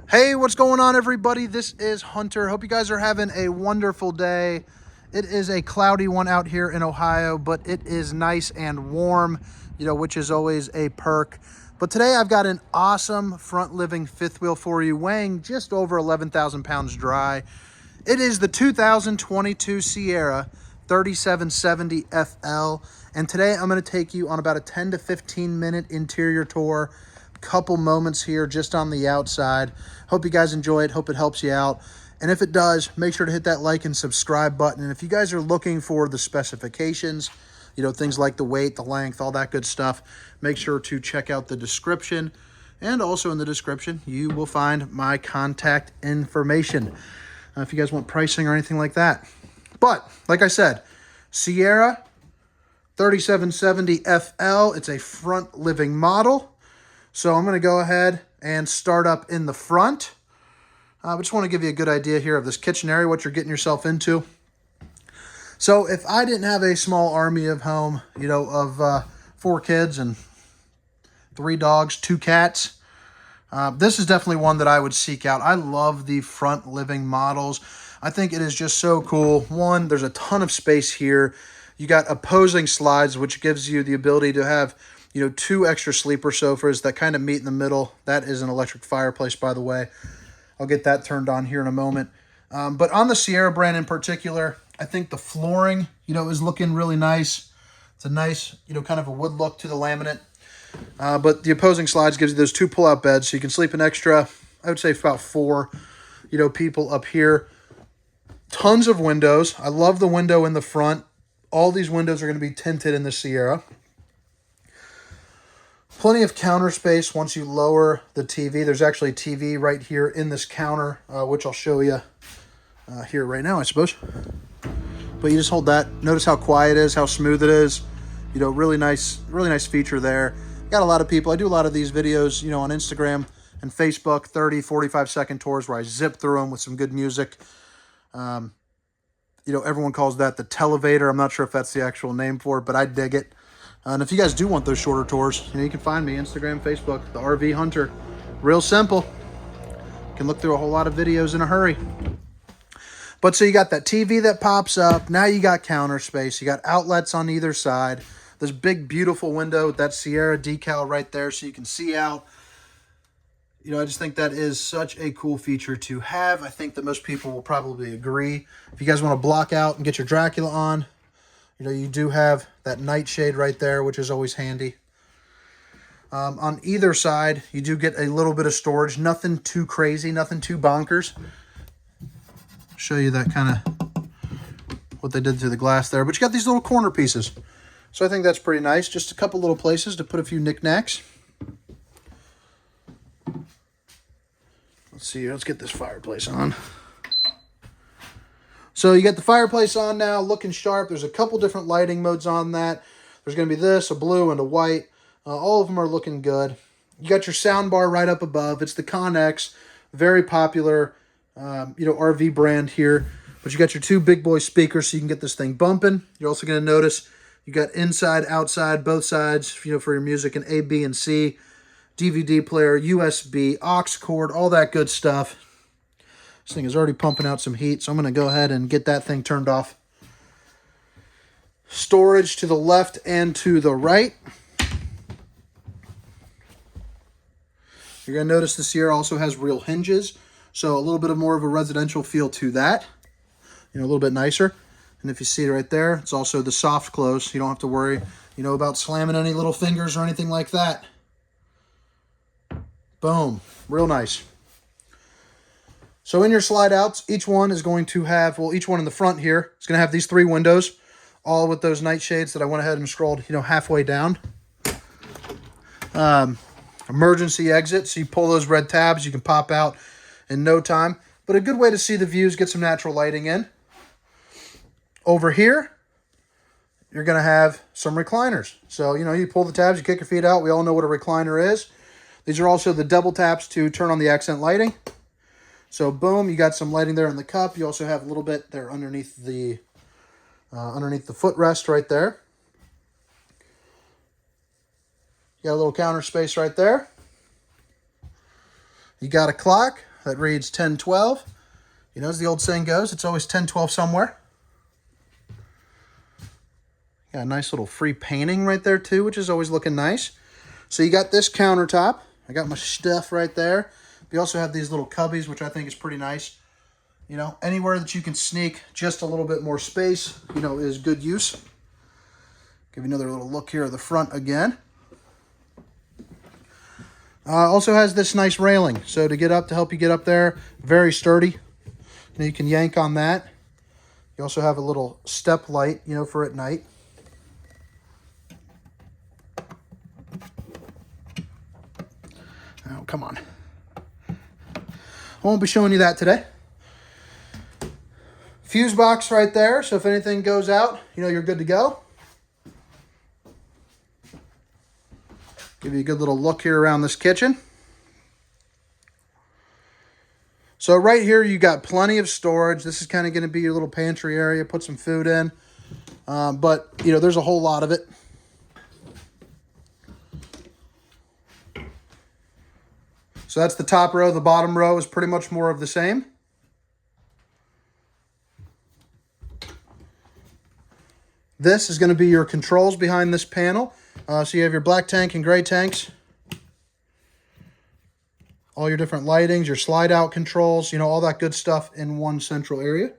Hey, what's going on, everybody? This is Hunter. Hope you guys are having a wonderful day. It is a cloudy one out here in Ohio, but it is nice and warm, which is always a perk. But today I've got an awesome front living fifth wheel for you, weighing just over 11,000 pounds dry. It is the 2022 Sierra 3770 FL. And today I'm going to take you on about a 10 to 15 minute interior tour. Couple moments here just on the outside. Hope you guys enjoy it. Hope it helps you out. And if it does, make sure to hit that like and subscribe button. And if you guys are looking for the specifications, things like the weight, the length, all that good stuff, make sure to check out the description. And also in the description, you will find my contact information if you guys want pricing or anything like that. But like I said, Sierra 3770 FL, it's a front living model. So I'm going to go ahead and start up in the front. I just want to give you a good idea here of this kitchen area, what you're getting yourself into. So if I didn't have a small army of home, of 4 kids and 3 dogs, 2 cats, this is definitely one that I would seek out. I love the front living models. I think it is just so cool. One, there's a ton of space here. You got opposing slides, which gives you the ability to have 2 extra sleeper sofas that kind of meet in the middle. That is an electric fireplace, by the way. I'll get that turned on here in a moment. But on the Sierra brand in particular, I think the flooring, is looking really nice. It's a nice, kind of a wood look to the laminate. But the opposing slides gives you those 2 pull-out beds, so you can sleep an extra, I would say about 4, people up here. Tons of windows. I love the window in the front. All these windows are going to be tinted in the Sierra. Plenty of counter space once you lower the TV. There's actually a TV right here in this counter, which I'll show you here right now, I suppose. But you just hold that. Notice how quiet it is, how smooth it is. Really nice feature there. Got a lot of people. I do a lot of these videos, on Instagram and Facebook, 30, 45-second tours where I zip through them with some good music. Everyone calls that the televator. I'm not sure if that's the actual name for it, but I dig it. And if you guys do want those shorter tours, you can find me Instagram, Facebook, the RV Hunter. Real simple. You can look through a whole lot of videos in a hurry. But so you got that TV that pops up. Now you got counter space. You got outlets on either side. This big, beautiful window with that Sierra decal right there so you can see out. I just think that is such a cool feature to have. I think that most people will probably agree. If you guys want to block out and get your Dracula on, you do have that nightshade right there, which is always handy. On either side, you do get a little bit of storage. Nothing too crazy, nothing too bonkers. Show you that kind of what they did through the glass there. But you got these little corner pieces. So I think that's pretty nice. Just a couple little places to put a few knickknacks. Let's see here. Let's get this fireplace on. So you got the fireplace on now, looking sharp. There's a couple different lighting modes on that. There's going to be this, a blue, and a white. All of them are looking good. You got your sound bar right up above. It's the Connex, very popular, RV brand here. But you got your 2 big boy speakers so you can get this thing bumping. You're also going to notice you got inside, outside, both sides, for your music, and A, B, and C. DVD player, USB, aux cord, all that good stuff. This thing is already pumping out some heat, so I'm going to go ahead and get that thing turned off. Storage to the left and to the right. You're going to notice the Sierra also has real hinges, so a little bit of more of a residential feel to that. A little bit nicer. And if you see it right there, it's also the soft close. You don't have to worry, about slamming any little fingers or anything like that. Boom. Real nice. So in your slide outs, each one is going to have, each one in the front here is going to have these 3 windows, all with those nightshades that I went ahead and scrolled, halfway down. Emergency exit, so you pull those red tabs, you can pop out in no time. But a good way to see the views, get some natural lighting in. Over here, you're going to have some recliners. So, you pull the tabs, you kick your feet out. We all know what a recliner is. These are also the double taps to turn on the accent lighting. So boom, you got some lighting there in the cup. You also have a little bit there underneath the footrest right there. You got a little counter space right there. You got a clock. that reads 1012. You know, as the old saying goes, it's always 1012 somewhere. Got a nice little free painting right there too, which is always looking nice. So you got this countertop. I got my stuff right there. We also have these little cubbies, which I think is pretty nice. You know, anywhere that you can sneak just a little bit more space, you know, is good use. Give you another little look here at the front again. Also has this nice railing. So to help you get up there, very sturdy. You know, you can yank on that. You also have a little step light, you know, for at night. Oh, come on. I won't be showing you that today. Fuse box right there, so if anything goes out, you know, you're good to go. Give you a good little look here around this kitchen. So right here, you got plenty of storage. This is kind of going to be your little pantry area. Put some food in. But, you know, there's a whole lot of it. So that's the top row. The bottom row is pretty much more of the same. This is going to be your controls behind this panel. So you have your black tank and gray tanks. All your different lightings, your slide out controls, you know, all that good stuff in one central area.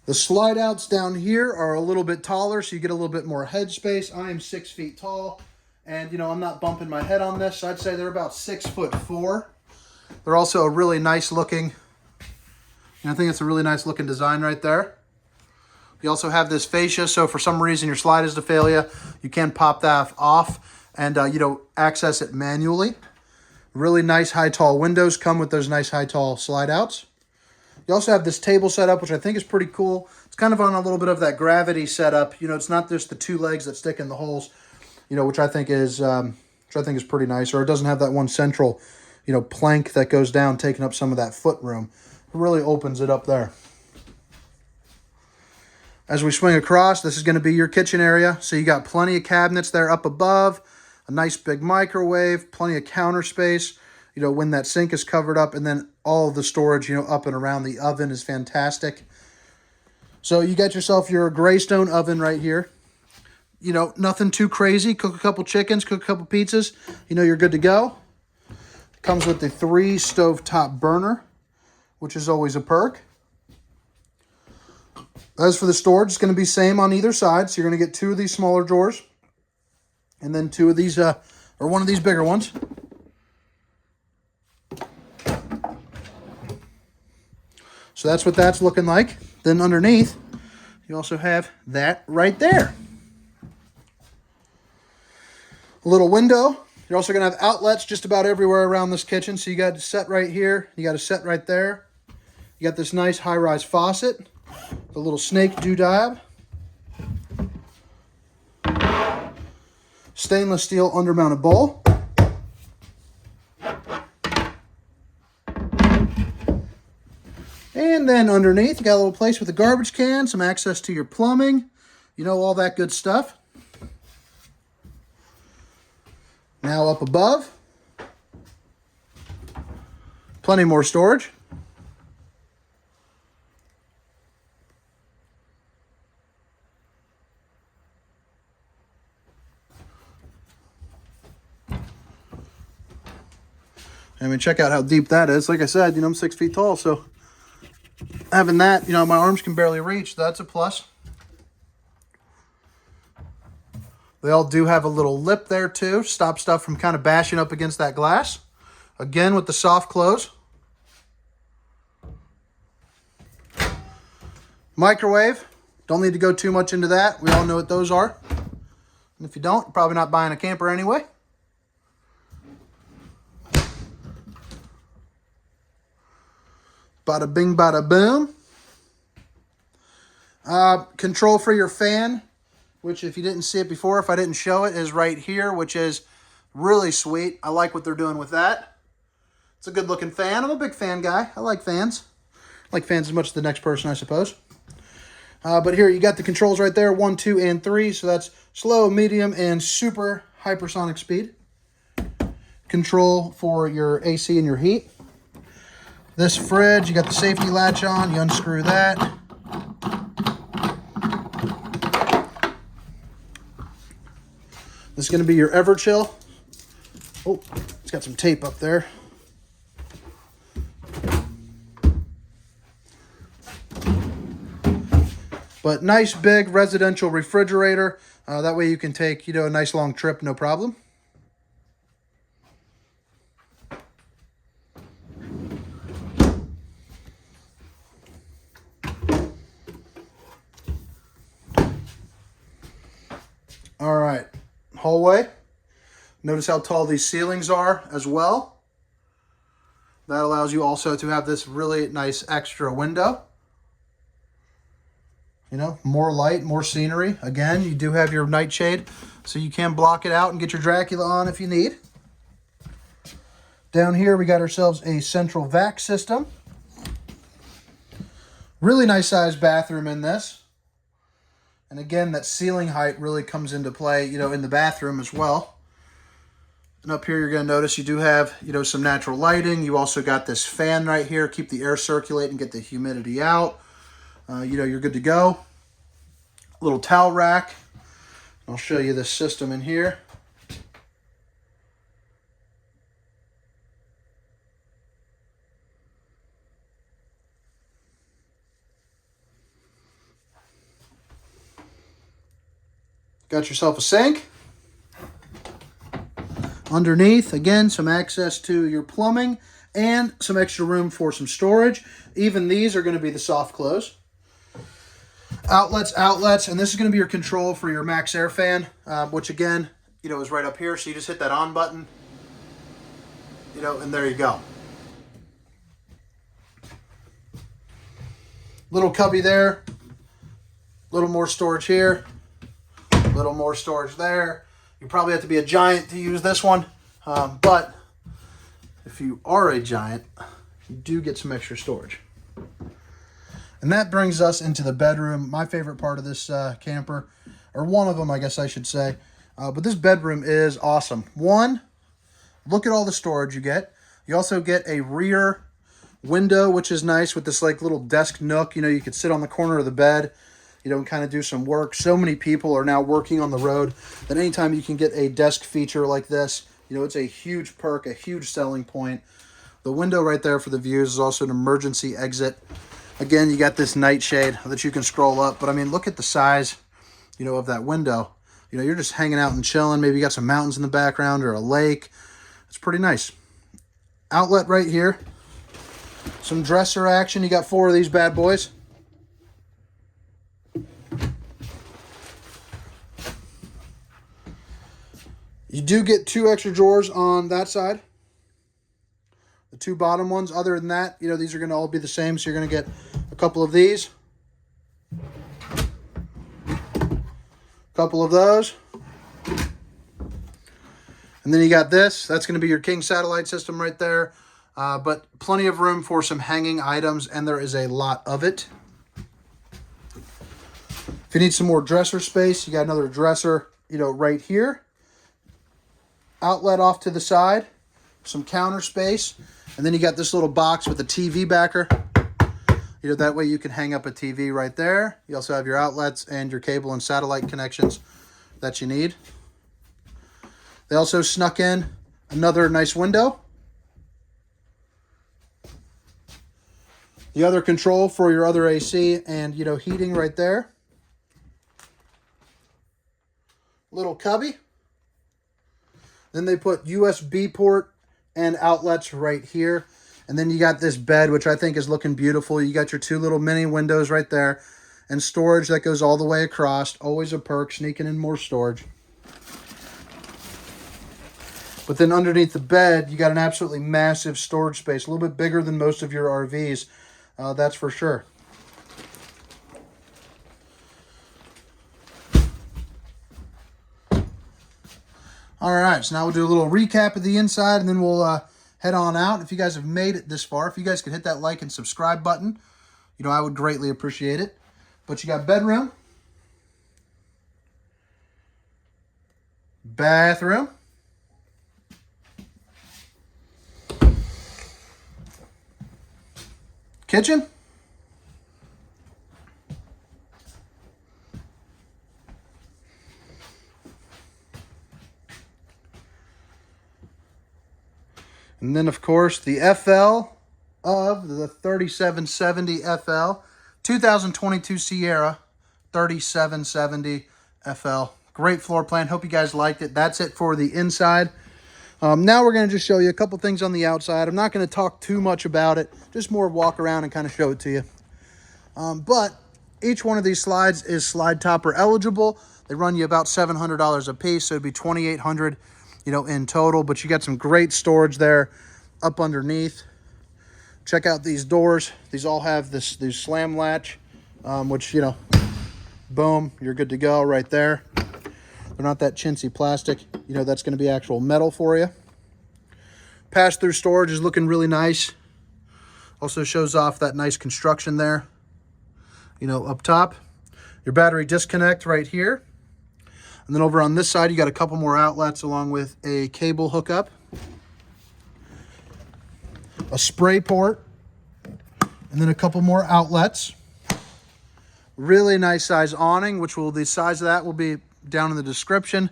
The slide outs down here are a little bit taller, so you get a little bit more head space. I am 6 feet tall, and you know, I'm not bumping my head on this, so I'd say they're about 6'4". They're also a really nice looking, I think it's a really nice looking design right there. You also have this fascia, so for some reason your slide is to failure, you can pop that off and you know, access it manually. Really nice high tall windows come with those nice high tall slide outs. You also have this table setup, which I think is pretty cool. It's kind of on a little bit of that gravity setup. You know, it's not just the two legs that stick in the holes, you know, which I think is pretty nice. Or it doesn't have that one central, you know, plank that goes down, taking up some of that foot room. It really opens it up there. As we swing across, this is going to be your kitchen area. So you got plenty of cabinets there up above, a nice big microwave, plenty of counter space. You know, when that sink is covered up, and then all of the storage, you know, up and around the oven is fantastic. So you got yourself your Greystone oven right here. You know, nothing too crazy. Cook a couple chickens, cook a couple pizzas. You know, you're good to go. Comes with the 3 stovetop burner, which is always a perk. As for the storage, it's going to be same on either side. So you're going to get 2 of these smaller drawers, and then 2 of these, or one of these bigger ones. So that's what that's looking like. Then underneath, you also have that right there. A little window. You're also going to have outlets just about everywhere around this kitchen. So you got a set right here. You got a set right there. You got this nice high-rise faucet. The little snake doodad. Stainless steel undermounted bowl. And then underneath, you got a little place with a garbage can, some access to your plumbing, you know, all that good stuff. Now up above, plenty more storage. I mean, check out how deep that is. Like I said, you know, I'm 6 feet tall, so having that, you know, my arms can barely reach. That's a plus. They all do have a little lip there too. Stop stuff from kind of bashing up against that glass. Again, with the soft close. Microwave. Don't need to go too much into that. We all know what those are. And if you don't, you're probably not buying a camper anyway. Bada bing, bada boom. Control for your fan, which if you didn't see it before, if I didn't show it, is right here, which is really sweet. I like what they're doing with that. It's a good looking fan. I'm a big fan guy. I like fans. I like fans as much as the next person, I suppose. But here you got the controls right there, 1, 2, and 3. So that's slow, medium, and super hypersonic speed. Control for your AC and your heat. This fridge, you got the safety latch on. You unscrew that. This is going to be your Everchill. Oh, it's got some tape up there. But nice big residential refrigerator. That way you can take, a nice long trip, no problem. All right, hallway. Notice how tall these ceilings are as well. That allows you also to have this really nice extra window. More light, more scenery. Again, you do have your nightshade, so you can block it out and get your Dracula on if you need. Down here, we got ourselves a central vac system. Really nice sized bathroom in this. And again, that ceiling height really comes into play, in the bathroom as well. And up here, you're going to notice you do have, some natural lighting. You also got this fan right here, keep the air circulating, get the humidity out. You're good to go. Little towel rack. I'll show you this system in here. Got yourself a sink. Underneath, again, some access to your plumbing and some extra room for some storage. Even these are going to be the soft close. Outlets, and this is going to be your control for your max air fan, which again, is right up here. So you just hit that on button, and there you go. Little cubby there, little more storage here, little more storage there. You probably have to be a giant to use this one, but if you are a giant, you do get some extra storage. And that brings us into the bedroom, my favorite part of this camper, or one of them, I guess I should say. But this bedroom is awesome. One, look at all the storage you get. You also get a rear window, which is nice with this little desk nook. You could sit on the corner of the bed, and kind of do some work. So many people are now working on the road that anytime you can get a desk feature like this, it's a huge perk, a huge selling point. The window right there for the views is also an emergency exit. Again, you got this nightshade that you can scroll up. But, I mean, look at the size, of that window. You're just hanging out and chilling. Maybe you got some mountains in the background or a lake. It's pretty nice. Outlet right here. Some dresser action. You got 4 of these bad boys. You do get 2 extra drawers on that side. The 2 bottom ones. Other than that, these are going to all be the same. So you're going to get a couple of these. A couple of those. And then you got this. That's going to be your king satellite system right there. But plenty of room for some hanging items, and there is a lot of it. If you need some more dresser space, you got another dresser, right here. Outlet off to the side. Some counter space. And then you got this little box with a TV backer. That way you can hang up a TV right there. You also have your outlets and your cable and satellite connections that you need. They also snuck in another nice window. The other control for your other AC and, heating right there. Little cubby. Then they put USB port and outlets right here. And then you got this bed, which I think is looking beautiful. You got your 2 little mini windows right there. And storage that goes all the way across. Always a perk, sneaking in more storage. But then underneath the bed, you got an absolutely massive storage space. A little bit bigger than most of your RVs. That's for sure. All right, so now we'll do a little recap of the inside, and then we'll head on out. If you guys have made it this far, if you guys could hit that like and subscribe button, I would greatly appreciate it. But you got bedroom, bathroom, kitchen, and then of course the FL of the 3770 FL, 2022 Sierra 3770 FL. Great floor plan. Hope you guys liked it. That's it for the inside. Now we're going to just show you a couple things on the outside. I'm not going to talk too much about it, just more walk around and kind of show it to you. But each one of these slides is slide topper eligible. They run you about $700 a piece, so it'd be $2,800, in total. But you got some great storage there up underneath. Check out these doors. These all have this slam latch, which, boom, you're good to go right there. They're not that chintzy plastic. That's going to be actual metal for you. Pass-through storage is looking really nice. Also shows off that nice construction there, up top. Your battery disconnect right here. And then over on this side, you got a couple more outlets along with a cable hookup, a spray port, and then a couple more outlets. Really nice size awning, the size of that will be down in the description.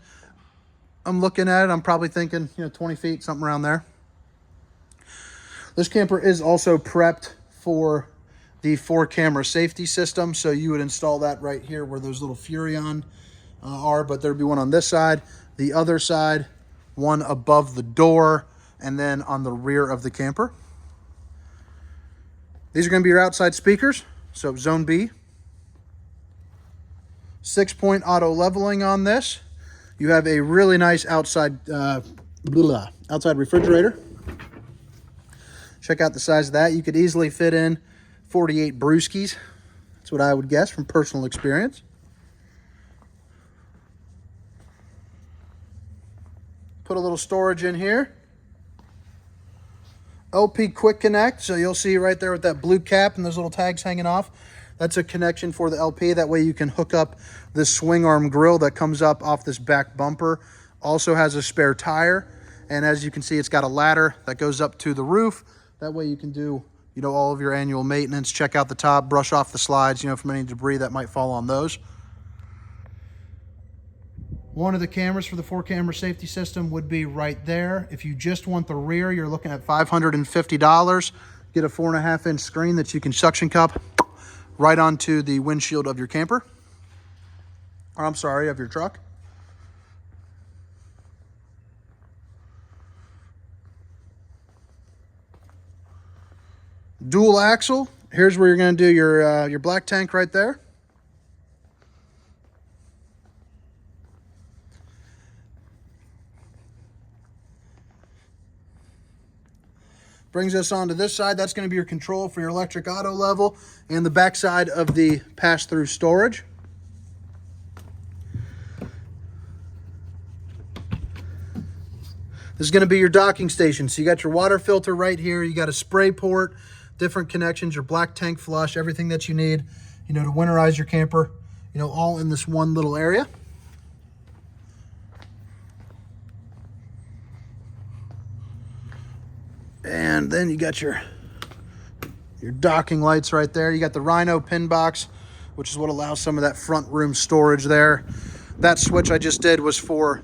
I'm looking at it, I'm probably thinking, 20 feet, something around there. This camper is also prepped for the 4-camera safety system, so you would install that right here where those little Furrion are, but there'd be one on this side, the other side, one above the door, and then on the rear of the camper. These are going to be your outside speakers, so Zone B. 6-point auto leveling on this. You have a really nice outside refrigerator. Check out the size of that. You could easily fit in 48 brewskis. That's what I would guess from personal experience. Put a little storage in here. LP Quick Connect. So you'll see right there with that blue cap and those little tags hanging off. That's a connection for the LP. That way you can hook up this swing arm grill that comes up off this back bumper. Also has a spare tire. And as you can see, it's got a ladder that goes up to the roof. That way you can do, all of your annual maintenance. Check out the top, brush off the slides, from any debris that might fall on those. One of the cameras for the 4-camera safety system would be right there. If you just want the rear, you're looking at $550. Get a 4.5-inch screen that you can suction cup right onto the windshield of your camper. Or I'm sorry, of your truck. Dual axle. Here's where you're going to do your black tank right there. Brings us onto this side. That's going to be your control for your electric auto level and the back side of the pass-through storage. This is going to be your docking station. So you got your water filter right here. You got a spray port, different connections, your black tank flush, everything that you need, to winterize your camper, all in this one little area. And then you got your docking lights right there. You got the Rhino pin box, which is what allows some of that front room storage there. That switch I just did was for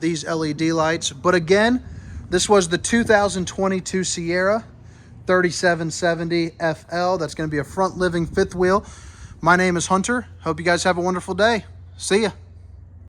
these LED lights. But again, this was the 2022 Sierra 3770 FL. That's going to be a front living fifth wheel. My name is Hunter. Hope you guys have a wonderful day. See ya.